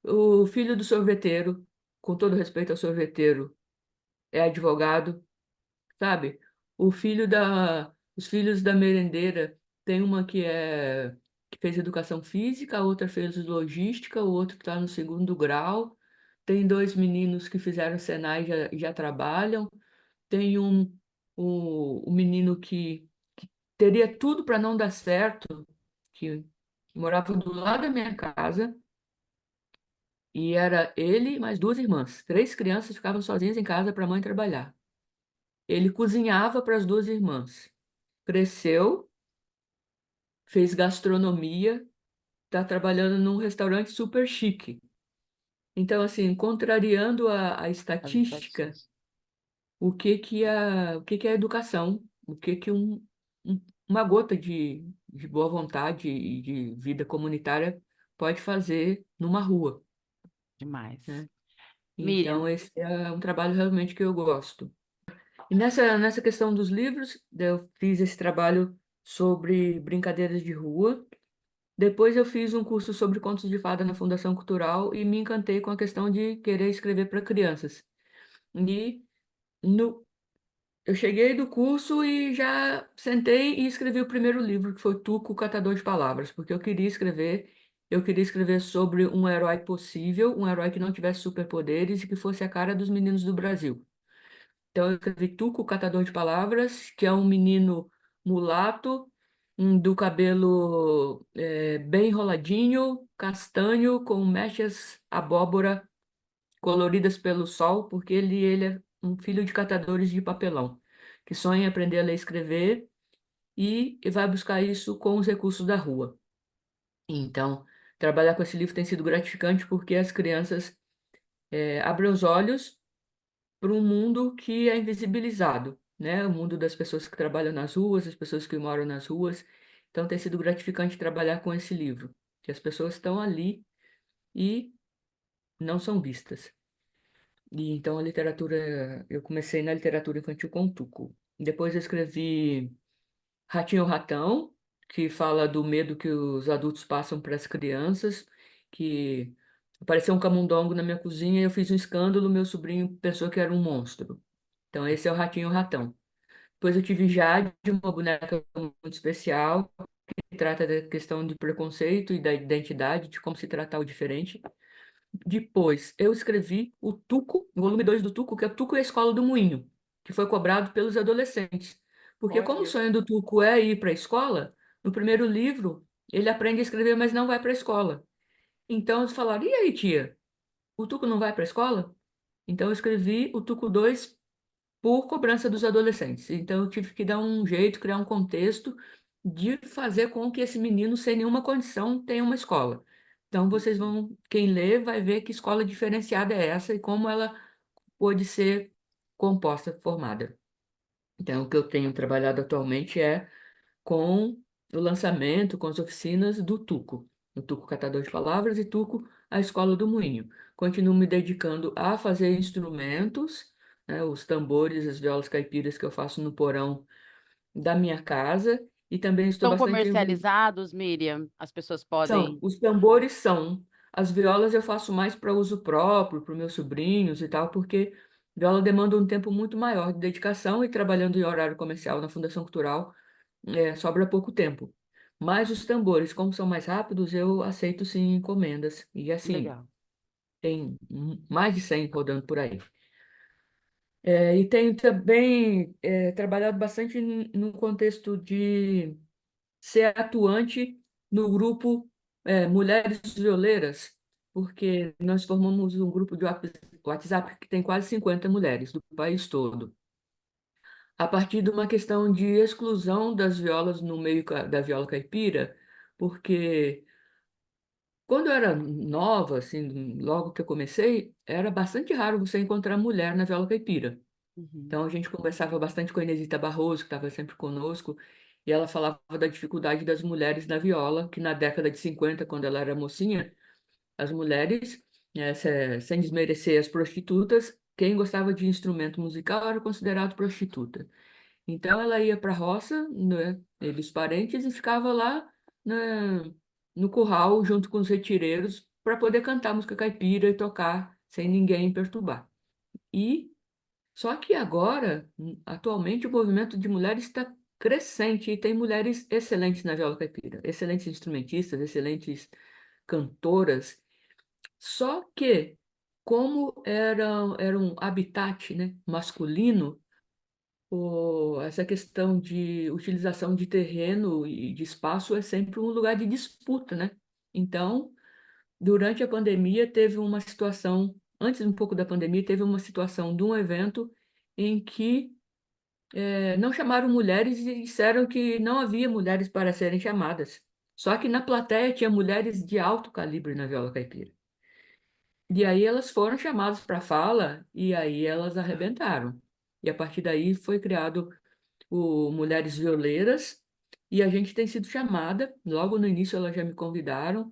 O filho do sorveteiro, com todo respeito ao sorveteiro, é advogado, sabe? Os filhos da merendeira, tem uma que fez educação física, a outra fez logística, o outro está no segundo grau. Tem dois meninos que fizeram Senai e já trabalham. Tem um menino que teria tudo para não dar certo, que morava do lado da minha casa, e era ele e mais duas irmãs. Três crianças ficavam sozinhas em casa para a mãe trabalhar. Ele cozinhava para as duas irmãs. Cresceu, fez gastronomia, está trabalhando num restaurante super chique. Então, assim, contrariando a As estatística, estatísticas. o que que é a educação, uma gota de boa vontade e de vida comunitária pode fazer numa rua, Demais. né? Miriam, Então, esse é um trabalho realmente que eu gosto. E nessa questão dos livros, eu fiz esse trabalho sobre brincadeiras de rua. Depois eu fiz um curso sobre contos de fada na Fundação Cultural e me encantei com a questão de querer escrever para crianças. E no, Eu cheguei do curso e já sentei e escrevi o primeiro livro, que foi Tuco, o Catador de Palavras, porque eu queria escrever sobre um herói possível, um herói que não tivesse superpoderes e que fosse a cara dos meninos do Brasil. Então eu escrevi Tuco, o Catador de Palavras, que é um menino mulato, do cabelo bem enroladinho, castanho, com mechas abóbora coloridas pelo sol, porque ele um filho de catadores de papelão, que sonha em aprender a ler e escrever e vai buscar isso com os recursos da rua. Então, trabalhar com esse livro tem sido gratificante porque as crianças abrem os olhos para um mundo que é invisibilizado, né? O mundo das pessoas que trabalham nas ruas, as pessoas que moram nas ruas. Então, tem sido gratificante trabalhar com esse livro, que as pessoas estão ali e não são vistas. E então a literatura, eu comecei na literatura infantil com Tuco. Depois eu escrevi Ratinho Ratão, que fala do medo que os adultos passam para as crianças, que apareceu um camundongo na minha cozinha, eu fiz um escândalo, meu sobrinho pensou que era um monstro. Então esse é o Ratinho Ratão. Depois eu tive Jade, uma boneca muito especial, que trata da questão de preconceito e da identidade, de como se tratar o diferente. Depois, eu escrevi o Tuco, o volume 2 do Tuco, que é o Tuco e a Escola do Moinho, que foi cobrado pelos adolescentes. Porque como o Olha. sonho do Tuco é ir para a escola, no primeiro livro ele aprende a escrever, mas não vai para a escola. Então eles falaram, e aí, tia, o Tuco não vai para a escola? Então eu escrevi o Tuco 2 por cobrança dos adolescentes. Então eu tive que dar um jeito, criar um contexto de fazer com que esse menino, sem nenhuma condição, tenha uma escola. Então vocês vão, quem lê, vai ver que escola diferenciada é essa e como ela pode ser composta, formada. Então o que eu tenho trabalhado atualmente é com o lançamento, com as oficinas do Tuco, o Tuco Catador de Palavras e Tuco, a Escola do Moinho. Continuo me dedicando a fazer instrumentos, né, os tambores, as violas caipiras que eu faço no porão da minha casa, e também estou São bastante envolvida. comercializados, Miriam? As pessoas São, podem. os tambores são. As violas eu faço mais para uso próprio, para os meus sobrinhos e tal, porque viola demanda um tempo muito maior de dedicação e trabalhando em horário comercial na Fundação Cultural sobra pouco tempo. Mas os tambores, como são mais rápidos, eu aceito sim encomendas. E assim, Legal. tem mais de 100 rodando por aí. E tenho também trabalhado bastante no contexto de ser atuante no grupo Mulheres Violeiras, porque nós formamos um grupo de WhatsApp que tem quase 50 mulheres do país todo. A partir de uma questão de exclusão das violas no meio da viola caipira, porque quando eu era nova, assim, logo que eu comecei, era bastante raro você encontrar mulher na viola caipira. Uhum. Então a gente conversava bastante com a Inesita Barroso, que estava sempre conosco, e ela falava da dificuldade das mulheres na viola, que na década de 50, quando ela era mocinha, as mulheres, sem desmerecer as prostitutas, quem gostava de instrumento musical era considerado prostituta. Então ela ia para a roça, né, eles parentes, e ficava lá no curral junto com os retireiros para poder cantar música caipira e tocar sem ninguém perturbar. E só que agora, atualmente, o movimento de mulheres está crescente e tem mulheres excelentes na viola caipira, excelentes instrumentistas, excelentes cantoras. Só que como era um habitat, né, masculino, essa questão de utilização de terreno e de espaço é sempre um lugar de disputa, né? Então, durante a pandemia, teve uma situação, antes um pouco da pandemia, teve uma situação de um evento em que não chamaram mulheres e disseram que não havia mulheres para serem chamadas. Só que na plateia tinha mulheres de alto calibre na viola caipira. E aí elas foram chamadas para fala e aí elas arrebentaram. E a partir daí foi criado o Mulheres Violeiras, e a gente tem sido chamada, logo no início elas já me convidaram,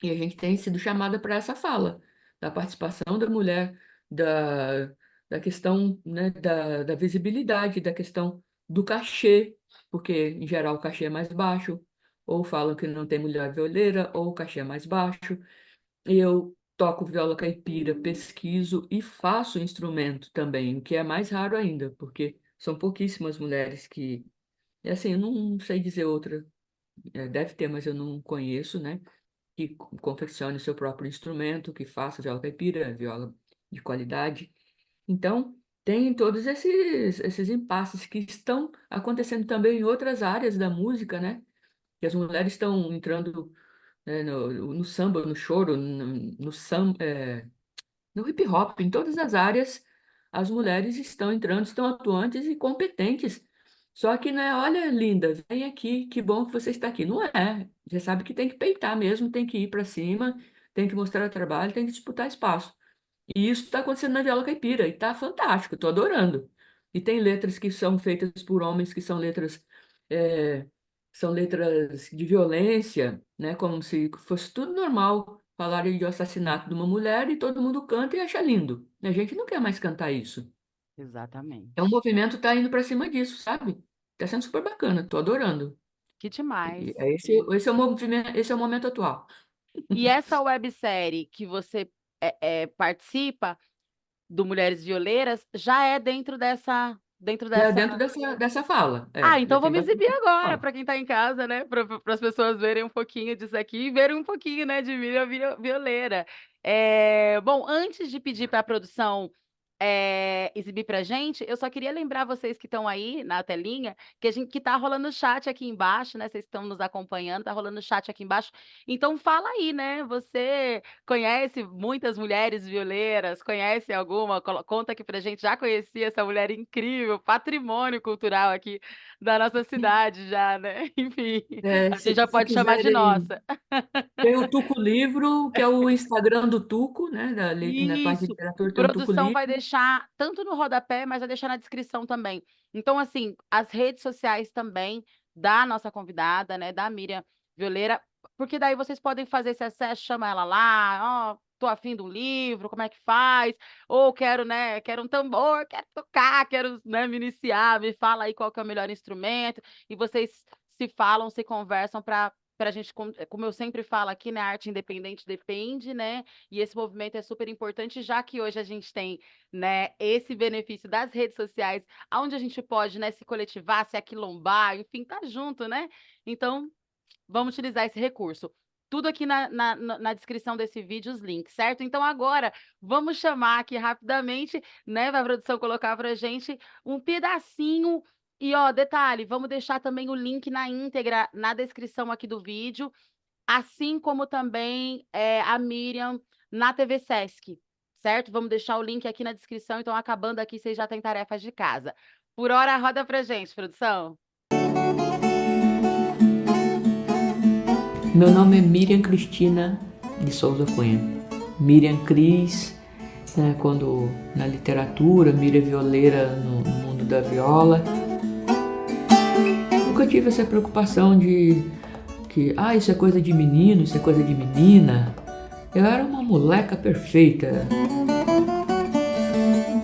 e a gente tem sido chamada para essa fala, da participação da mulher, da, da questão, né, da visibilidade, da questão do cachê, porque em geral o cachê é mais baixo, ou falam que não tem mulher violeira, ou o cachê é mais baixo. Eu toco viola caipira, pesquiso e faço instrumento também, o que é mais raro ainda, porque são pouquíssimas mulheres que assim, eu não sei dizer outra, deve ter, mas eu não conheço, né? Que confeccione o seu próprio instrumento, que faça viola caipira, viola de qualidade. Então, tem todos esses impasses que estão acontecendo também em outras áreas da música, né? Que as mulheres estão entrando no samba, no choro, no hip hop, em todas as áreas, as mulheres estão entrando, estão atuantes e competentes. Só que não é, olha, linda, vem aqui, que bom que você está aqui. Não é. Você sabe que tem que peitar mesmo, tem que ir para cima, tem que mostrar trabalho, tem que disputar espaço. E isso está acontecendo na Viola Caipira, e está fantástico, estou adorando. E tem letras que são feitas por homens, que eh, são letras de violência, né? Como se fosse tudo normal falarem de assassinato de uma mulher e todo mundo canta e acha lindo. A gente não quer mais cantar isso. É um Exatamente. movimento que tá indo para cima disso, sabe? Tá sendo super bacana, tô adorando. Que demais. E esse é o movimento, esse é o momento atual. E essa websérie que você participa do Mulheres Violeiras já é dentro Já é dessa. dentro dessa fala, Ah, já então tem vamos exibir bastante agora fala. para quem está em casa, né? Para as pessoas verem um pouquinho disso aqui e verem um pouquinho, né, de Miriam Violeira. Bom, antes de pedir para a produção exibir para a gente, eu só queria lembrar vocês que estão aí na telinha que tá rolando o chat aqui embaixo, né? Vocês estão nos acompanhando, tá rolando o chat aqui embaixo. Então fala aí, né? Você conhece muitas mulheres violeiras? Conhece alguma? Conta aqui pra gente. Já conhecia essa mulher incrível, patrimônio cultural aqui da nossa cidade já, né? Enfim, a gente já Se pode chamar de quiserem, nossa. tem o Tuco Livro, que é o Instagram do Tuco, né? Na parte de Isso. literatura tem o Tuco Produção vai Livro. deixar tanto no rodapé, mas vai deixar na descrição também. Então, assim, as redes sociais também da nossa convidada, né, da Miriam Violeira, porque daí vocês podem fazer esse acesso, chama ela lá, ó, tô afim de um livro, como é que faz? Ou quero, né, quero um tambor, quero tocar, quero, né, me iniciar, me fala aí qual que é o melhor instrumento, e vocês se falam, se conversam para a gente, como eu sempre falo aqui, né, a arte independente depende, né, e esse movimento é super importante, já que hoje a gente tem, né, esse benefício das redes sociais, onde a gente pode, né, se coletivar, se aquilombar, enfim, tá junto, né? Então, vamos utilizar esse recurso. Tudo aqui na descrição desse vídeo, os links, certo? Então, agora, vamos chamar aqui rapidamente, né, vai a produção colocar pra gente um pedacinho. E, ó, detalhe, vamos deixar também o link na íntegra na descrição aqui do vídeo, assim como também a Miriam na TV Sesc, certo? Vamos deixar o link aqui na descrição, então acabando aqui, vocês já têm tarefas de casa. Por hora, roda pra gente, produção. Meu nome é Miriam Cristina de Souza Cunha. Miriam Cris, né, quando na literatura, Miriam Violeira no mundo da viola. Nunca tive essa preocupação de que, isso é coisa de menino, isso é coisa de menina. Eu era uma moleca perfeita.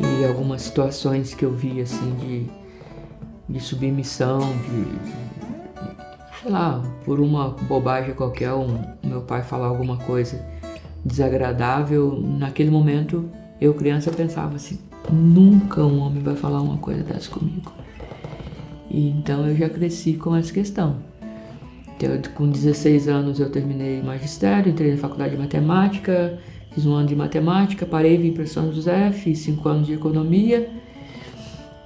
E algumas situações que eu vi, assim, de submissão, sei lá, por uma bobagem qualquer, meu pai falar alguma coisa desagradável, naquele momento, eu criança pensava assim, nunca um homem vai falar uma coisa dessa comigo. E então eu já cresci com essa questão. Então, com 16 anos eu terminei magistério, entrei na faculdade de matemática, fiz um ano de matemática, parei, vim para São José, fiz 5 anos de economia.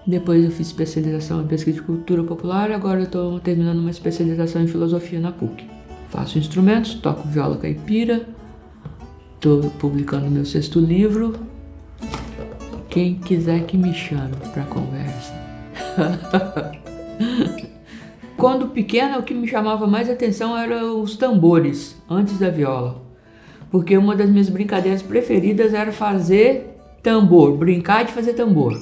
Depois eu fiz especialização em pesquisa de cultura popular e agora eu estou terminando uma especialização em filosofia na PUC. Faço instrumentos, toco viola caipira, estou publicando meu 6º livro. Quem quiser que me chame para conversa. Quando pequena, o que me chamava mais atenção eram os tambores, antes da viola. Porque uma das minhas brincadeiras preferidas era fazer tambor, brincar de fazer tambor.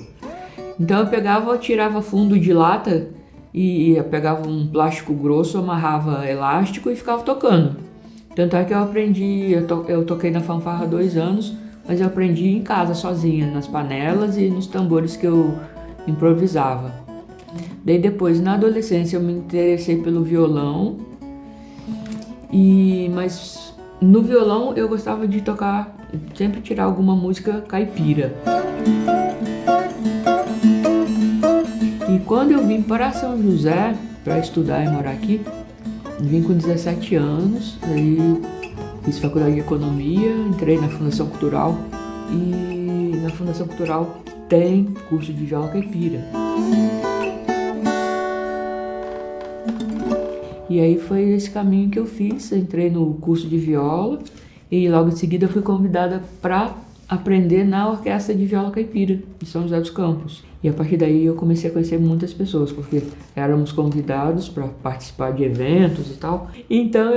Então eu tirava fundo de lata e eu pegava um plástico grosso, amarrava elástico e ficava tocando. Tanto é que eu aprendi, eu toquei na fanfarra 2 anos, mas eu aprendi em casa sozinha, nas panelas e nos tambores que eu improvisava. Daí depois, na adolescência, eu me interessei pelo violão, mas no violão eu gostava de tocar, sempre tirar alguma música caipira. E quando eu vim para São José para estudar e morar aqui, vim com 17 anos, aí fiz faculdade de economia, entrei na Fundação Cultural e na Fundação Cultural tem curso de viola caipira. E aí foi esse caminho que eu fiz, entrei no curso de viola e logo em seguida fui convidada para aprender na Orquestra de Viola Caipira de São José dos Campos. E a partir daí eu comecei a conhecer muitas pessoas, porque éramos convidados para participar de eventos e tal. Então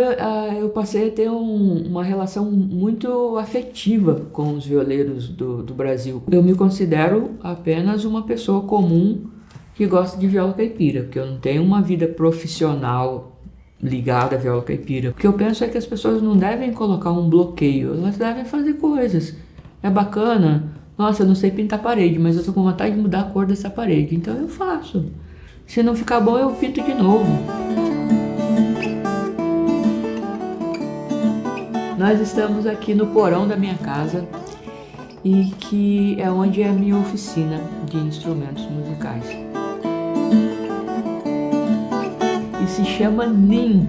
eu passei a ter uma relação muito afetiva com os violeiros do Brasil. Eu me considero apenas uma pessoa comum que gosta de viola caipira, porque eu não tenho uma vida profissional ligada à viola caipira. O que eu penso é que as pessoas não devem colocar um bloqueio, elas devem fazer coisas. É bacana? Nossa, eu não sei pintar parede, mas eu tô com vontade de mudar a cor dessa parede, então eu faço. Se não ficar bom, eu pinto de novo. Nós estamos aqui no porão da minha casa, e que é onde é a minha oficina de instrumentos musicais. E se chama NIM.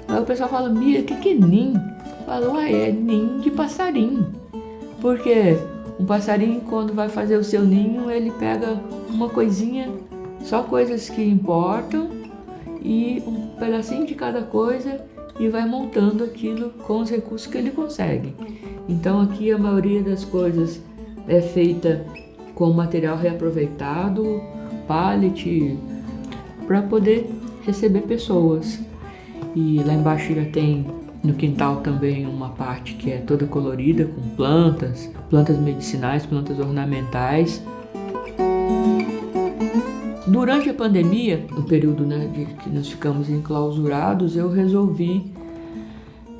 Aí o pessoal fala, Mira, o que é NIM? Eu falo, é ninho de passarinho. Porque um passarinho, quando vai fazer o seu ninho, ele pega uma coisinha, só coisas que importam, e um pedacinho de cada coisa, e vai montando aquilo com os recursos que ele consegue. Então aqui a maioria das coisas é feita com material reaproveitado, pallet, para poder receber pessoas. E lá embaixo já tem no quintal também uma parte que é toda colorida, com plantas medicinais, plantas ornamentais. Durante a pandemia, no período de que nós ficamos enclausurados, eu resolvi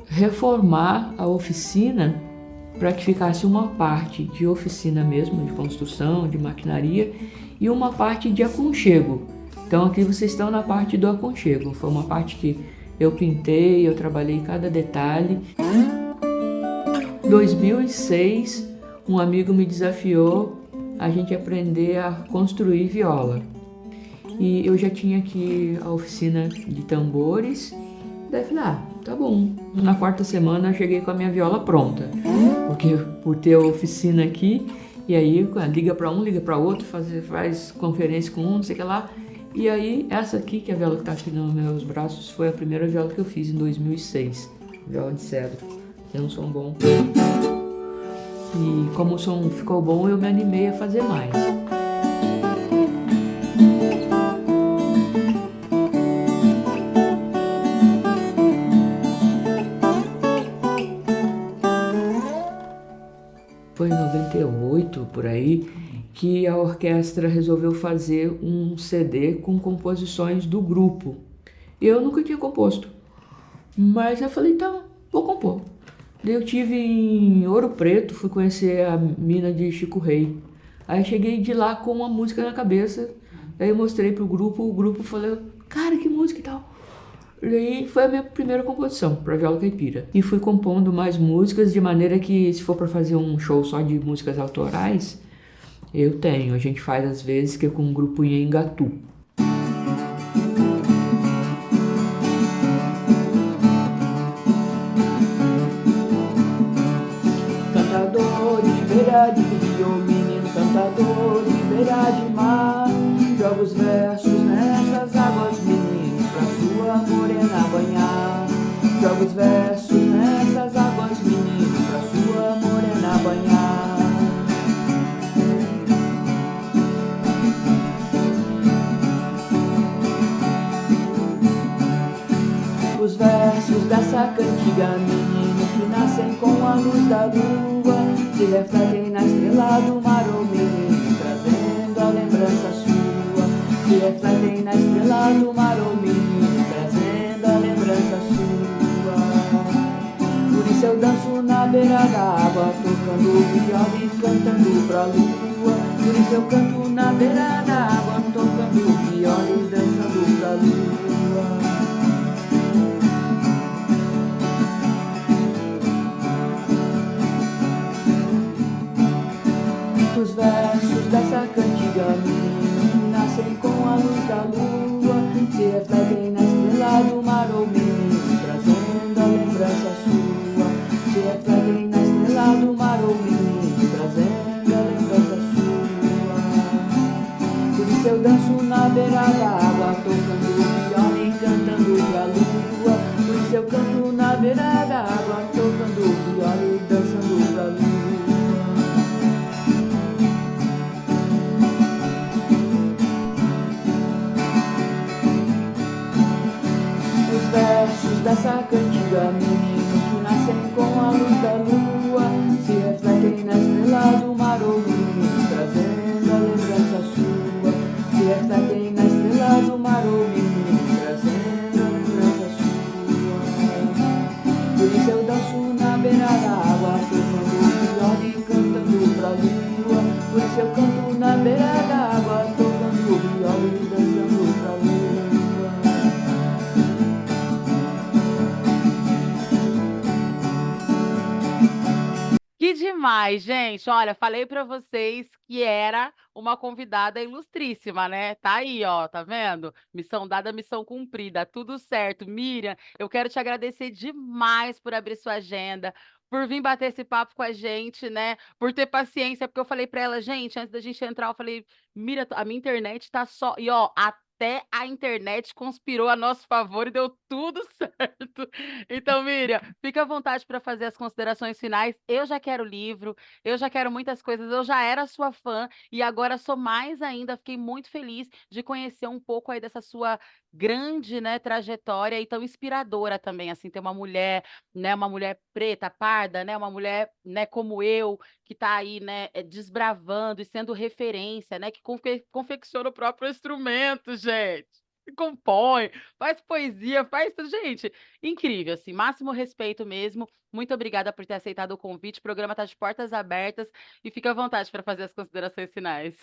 reformar a oficina para que ficasse uma parte de oficina mesmo, de construção, de maquinaria, e uma parte de aconchego. Então aqui vocês estão na parte do aconchego. Foi uma parte que eu pintei, eu trabalhei cada detalhe. Em 2006, um amigo me desafiou a gente aprender a construir viola. E eu já tinha aqui a oficina de tambores. Daí falei, tá bom. Na quarta semana eu cheguei com a minha viola pronta. Porque por ter a oficina aqui, e aí liga para um, liga para outro, faz conferência com um, não sei o que lá. E aí essa aqui, que é a viola que tá aqui nos meus braços, foi a primeira viola que eu fiz em 2006. Viola de cedro. Tem um som bom. E como o som ficou bom, eu me animei a fazer mais. Foi em 98, por aí, que a orquestra resolveu fazer um CD com composições do grupo. Eu nunca tinha composto, mas eu falei, então, vou compor. Daí eu tive em Ouro Preto, fui conhecer a mina de Chico Rei. Aí cheguei de lá com uma música na cabeça, aí eu mostrei pro grupo, o grupo falou, cara, que música e tal. E aí foi a minha primeira composição para viola caipira. E fui compondo mais músicas, de maneira que, se for para fazer um show só de músicas autorais, a gente faz às vezes, que é com um grupo em Engatu. Cantador de beira de rio, menino cantador de beira de mar, joga os versos nessas águas, menino, pra sua morena banhar. Joga os versos nessas águas, menino, pra sua morena banhar. Os versos dessa cantiga, menino, que nascem com a luz da lua, se refletem na estrela do mar, oh menino, trazendo a lembrança sua. Se refletem na estrela do mar, oh menino, trazendo a lembrança sua. Por isso eu danço na beira da água, tocando viola e cantando pra lua. Por isso eu canto na beira da água, tocando viola e dançando pra lua. Os versos dessa cantiga, menino, que nascem com a luz da lua, se refletem na estrela do mar, oh menino, trazendo a lembrança sua. Se refletem na estrela do mar, oh menino, trazendo a lembrança sua. Por isso eu danço na beira da água, tocando viola e cantando pra lua. Por isso eu canto na beira da água, tocando viola e dançando pra lua. eu canto na beira da água, tocando viola e dançando pra Que demais, gente. Olha, falei pra vocês que era uma convidada ilustríssima, né? Tá aí, ó, tá vendo? Missão dada, missão cumprida. Tudo certo. Miriam, eu quero te agradecer demais por abrir sua agenda, por vir bater esse papo com a gente, né? Por ter paciência, porque eu falei pra ela, gente, antes da gente entrar, eu falei, Miriam, a minha internet tá só. E ó, até a internet conspirou a nosso favor e deu tudo certo. Então, Miriam, fica à vontade para fazer as considerações finais. Eu já quero livro, eu já quero muitas coisas, eu já era sua fã e agora sou mais ainda. Fiquei muito feliz de conhecer um pouco aí dessa sua grande, né, trajetória e tão inspiradora também, assim, ter uma mulher, né, uma mulher preta, parda, né, uma mulher, né, como eu, que está aí, né, desbravando e sendo referência, né, que confecciona o próprio instrumento, gente. Compõe, faz poesia, faz tudo. Gente, incrível, assim, máximo respeito mesmo. Muito obrigada por ter aceitado o convite. O programa está de portas abertas e fica à vontade para fazer as considerações finais.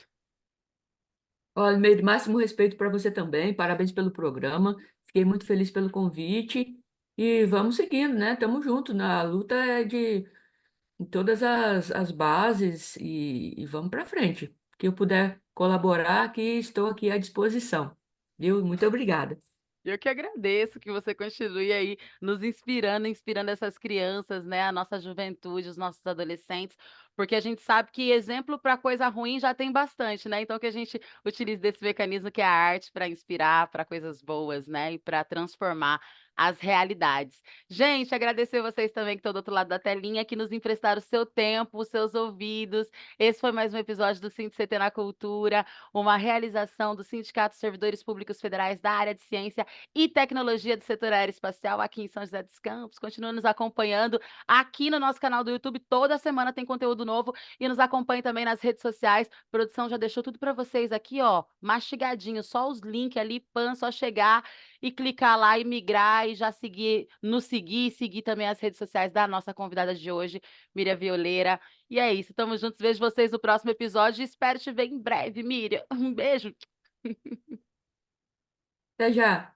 Olha, meu máximo respeito para você também. Parabéns pelo programa. Fiquei muito feliz pelo convite. E vamos seguindo, né? Estamos juntos. Na luta é de em todas as bases e vamos para frente. Que eu puder colaborar aqui, estou aqui à disposição. Viu? Muito obrigada. Eu que agradeço que você continue aí nos inspirando, inspirando essas crianças, né, a nossa juventude, os nossos adolescentes, porque a gente sabe que exemplo para coisa ruim já tem bastante, né? Então que a gente utilize desse mecanismo que é a arte para inspirar para coisas boas, né, e para transformar as realidades. Gente, agradecer vocês também que estão do outro lado da telinha, que nos emprestaram o seu tempo, os seus ouvidos. Esse foi mais um episódio do CT na Cultura, uma realização do Sindicato dos Servidores Públicos Federais da área de ciência e tecnologia do setor aeroespacial aqui em São José dos Campos. Continue nos acompanhando aqui no nosso canal do YouTube. Toda semana tem conteúdo novo e nos acompanhe também nas redes sociais. A produção já deixou tudo para vocês aqui, ó, mastigadinho, só os links ali, pan, só chegar e clicar lá e migrar e já seguir, nos seguir e seguir também as redes sociais da nossa convidada de hoje, Miriam Violeira. E é isso, tamo juntos. Vejo vocês no próximo episódio e espero te ver em breve, Miriam. Um beijo. Até já.